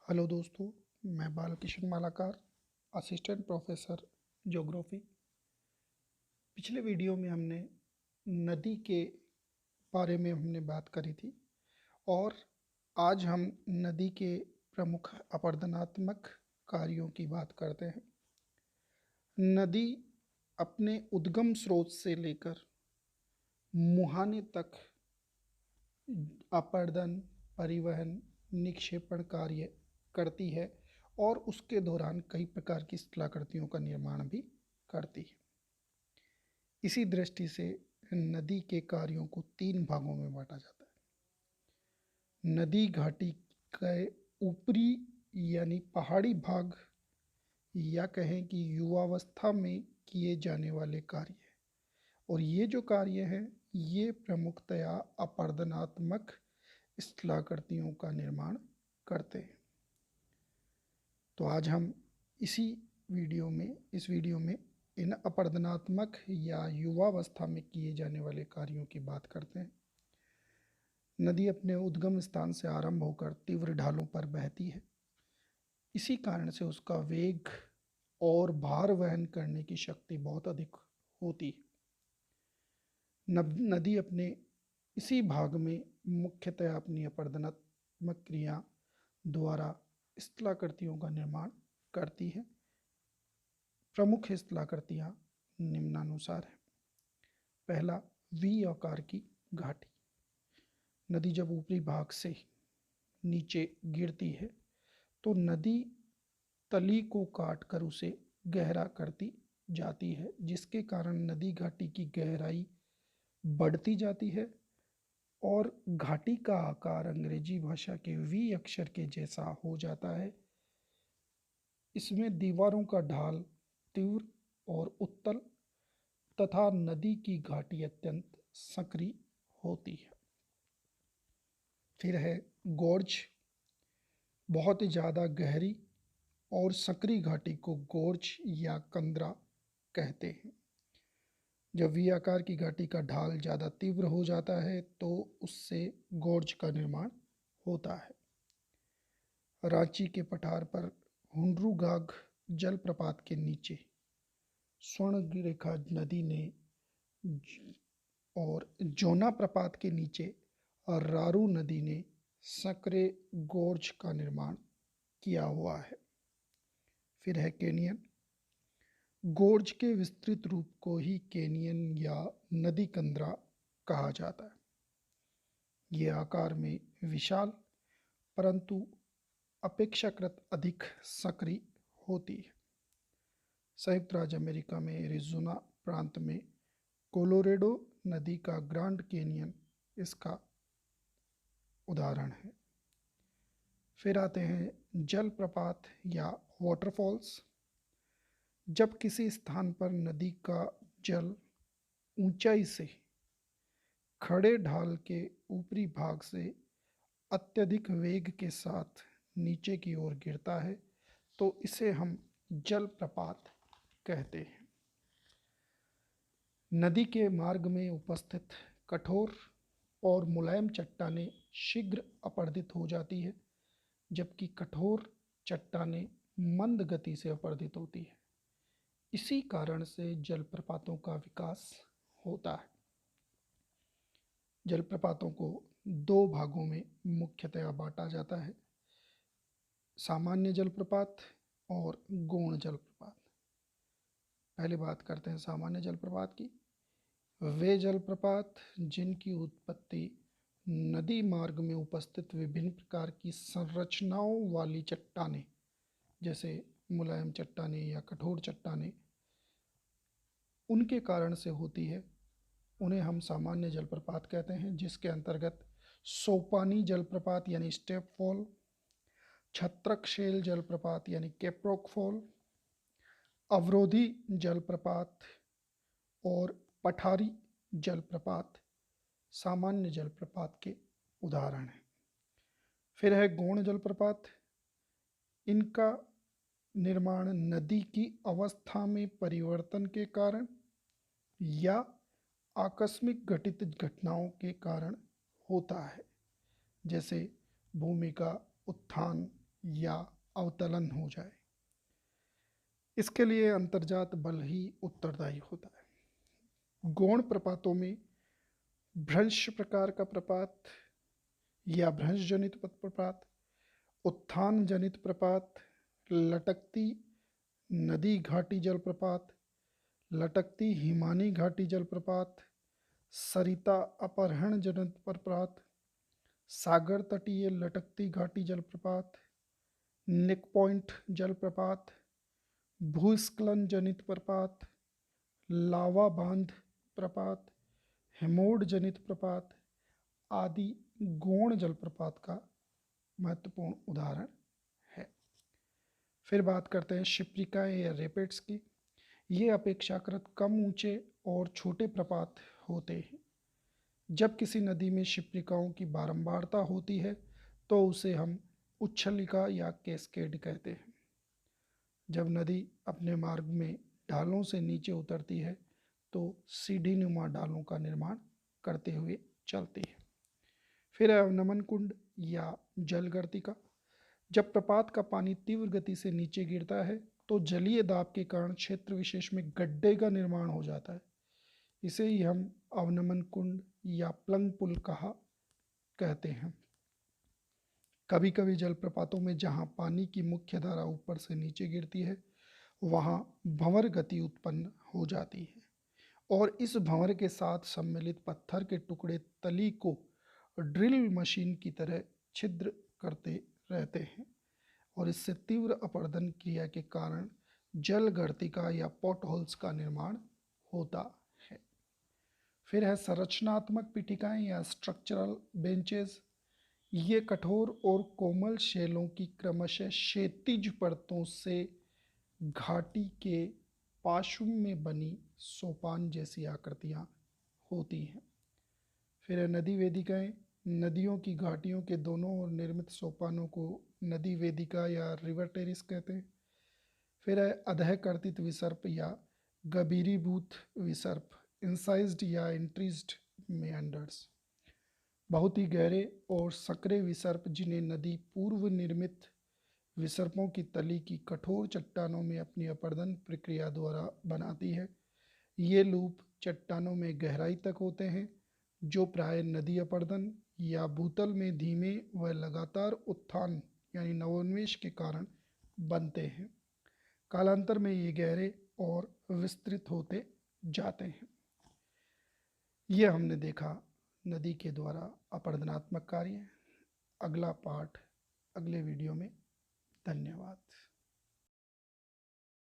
Hello दोस्तों, मैं Balkishan Malakar, assistant professor geography. पिछले वीडियो में हमने नदी के बारे में हमने बात करी थी और आज हम नदी के प्रमुख अपरदनात्मक कार्यों की बात करते हैं। नदी अपने उद्गम स्रोत से लेकर मुहाने तक अपर्दन, परिवहन, निक्षेपण कार्य करती है और उसके दौरान कई प्रकार की स्थलाकृतियों का निर्माण भी करती है। इसी दृष्टि से नदी के कार्यों को 3 भागों में बांटा जाता है। नदी घाटी के ऊपरी यानी पहाड़ी भाग या कहें कि युवावस्था में किए जाने वाले कार्य, और ये जो कार्य हैं ये प्रमुखतया अपरदनात्मक स्थलाकृतियों का निर्माण करते हैं। तो आज हम इस वीडियो में इन अपरदनात्मक या युवावस्था में किए जाने वाले कार्यों की बात करते हैं। नदी अपने उद्गम स्थान से आरंभ होकर तीव्र ढालों पर बहती है। इसी कारण से उसका वेग और भार वहन करने की शक्ति बहुत अधिक होती है। नदी अपने इसी भाग में मुख्यतः अपनी अपरदनात्मक क्रिया द्वारा स्थलाकृतियों का निर्माण करती है। प्रमुख स्थलाकृतियाँ निम्नानुसार है। पहला, वी आकार की घाटी। नदी जब ऊपरी भाग से नीचे गिरती है तो नदी तली को काट कर उसे गहरा करती जाती है, जिसके कारण नदी घाटी की गहराई बढ़ती जाती है और घाटी का आकार अंग्रेजी भाषा के वी अक्षर के जैसा हो जाता है। इसमें दीवारों का ढाल तीव्र और उत्तल तथा नदी की घाटी अत्यंत संकरी होती है। फिर है गोर्ज। बहुत ही ज़्यादा गहरी और संकरी घाटी को गोर्ज या कंदरा कहते हैं। जब वी आकार की घाटी का ढाल ज़्यादा तीव्र हो जाता है तो उससे गोर्ज का निर्माण होता है। रांची के पठार पर हुंडरू घाघ जलप्रपात के नीचे स्वर्णरेखा नदी ने और जोना प्रपात के नीचे रारू नदी ने संकरे गोर्ज का निर्माण किया हुआ है। फिर है कैनियन। गोर्ज के विस्तृत रूप को ही कैनियन या नदी कंदरा कहा जाता है। ये आकार में विशाल परंतु अपेक्षाकृत अधिक संकरी होती है। संयुक्त राज्य अमेरिका में एरिज़ोना प्रांत में कोलोरेडो नदी का ग्रांड कैनियन इसका उदाहरण है। फिर आते हैं जलप्रपात या वाटरफॉल्स। जब किसी स्थान पर नदी का जल ऊंचाई से खड़े ढाल के ऊपरी भाग से अत्यधिक वेग के साथ नीचे की ओर गिरता है तो इसे हम जलप्रपात कहते हैं। नदी के मार्ग में उपस्थित कठोर और मुलायम चट्टानें शीघ्र अपरदित हो जाती है, जबकि कठोर चट्टानें मंद गति से अपरदित होती है। इसी कारण से जलप्रपातों का विकास होता है। जलप्रपातों को 2 भागों में मुख्यतया बांटा जाता है, सामान्य जलप्रपात और गौण जलप्रपात। पहले बात करते हैं सामान्य जलप्रपात की। वे जलप्रपात जिनकी उत्पत्ति नदी मार्ग में उपस्थित विभिन्न प्रकार की संरचनाओं वाली चट्टानें जैसे मुलायम चट्टानें या कठोर चट्टानें उनके कारण से होती है, उन्हें हम सामान्य जलप्रपात कहते हैं, जिसके अंतर्गत सोपानी जलप्रपात यानी स्टेप फॉल, छत्रकशेल जलप्रपात यानी केप्रोक फॉल, अवरोधी जलप्रपात और पठारी जलप्रपात सामान्य जलप्रपात के उदाहरण हैं। फिर है गौण जलप्रपात। इनका निर्माण नदी की अवस्था में परिवर्तन के कारण या आकस्मिक घटित घटनाओं के कारण होता है, जैसे भूमि का उत्थान या अवतलन हो जाए। इसके लिए अंतर्जात बल ही उत्तरदायी होता है। गौण प्रपातों में भ्रंश प्रकार का प्रपात या भ्रंश जनित प्रपात, उत्थान जनित प्रपात, लटकती नदी घाटी जलप्रपात, लटकती हिमानी घाटी जलप्रपात, सरिता अपहरण जनित प्रपात, सागर तटीय लटकती घाटी जलप्रपात, निक पॉइंट जलप्रपात, भूस्खलन जनित प्रपात, लावा बांध प्रपात, हेमोड जनित प्रपात आदि गौण जलप्रपात का महत्वपूर्ण उदाहरण है। फिर बात करते हैं शिप्रिकाएँ या रेपिड्स की। ये अपेक्षाकृत कम ऊंचे और छोटे प्रपात होते हैं। जब किसी नदी में शिप्रिकाओं की बारंबारता होती है तो उसे हम उच्छलिका या कैस्केड कहते हैं। जब नदी अपने मार्ग में ढालों से नीचे उतरती है तो सीढ़ी नुमा ढालों का निर्माण करते हुए चलती है। फिर है अवनमन कुंड या जलगर्तिका। जब प्रपात का पानी तीव्र गति से नीचे गिरता है तो जलीय दाब के कारण क्षेत्र विशेष में गड्ढे का निर्माण हो जाता है। इसे ही हम अवनमन कुंड या प्लंग पुल कहते हैं। कभी कभी जलप्रपातों में जहाँ पानी की मुख्य धारा ऊपर से नीचे गिरती है वहाँ भंवर गति उत्पन्न हो जाती है और इस भंवर के साथ सम्मिलित पत्थर के टुकड़े तली को ड्रिल मशीन की तरह छिद्र करते रहते हैं और इससे तीव्र अपरदन क्रिया के कारण जलगर्तिका या पॉटहोल्स का निर्माण होता है। फिर है संरचनात्मक पीठिकाएं या स्ट्रक्चरल बेंचेस। ये कठोर और कोमल शैलों की क्रमशः क्षैतिज परतों से घाटी के पार्श्व में बनी सोपान जैसी आकृतियाँ होती हैं। फिर है नदी वेदिकाएँ। नदियों की घाटियों के दोनों ओर निर्मित सोपानों को नदी वेदिका या रिवर टेरिस कहते हैं। फिर है अधः कर्तित विसर्प या गभीरीभूत विसर्प, इंसाइज्ड या इंट्रीज्ड मेंडर्स। बहुत ही गहरे और संकरे विसर्प जिन्हें नदी पूर्व निर्मित विसर्पों की तली की कठोर चट्टानों में अपनी अपरदन प्रक्रिया द्वारा बनाती है। ये लूप चट्टानों में गहराई तक होते हैं जो प्राय नदी अपरदन या भूतल में धीमे व लगातार उत्थान यानी नवोन्मेष के कारण बनते हैं। कालांतर में ये गहरे और विस्तृत होते जाते हैं। ये हमने देखा नदी के द्वारा अपरदनात्मक कार्य। अगला पाठ अगले वीडियो में। धन्यवाद।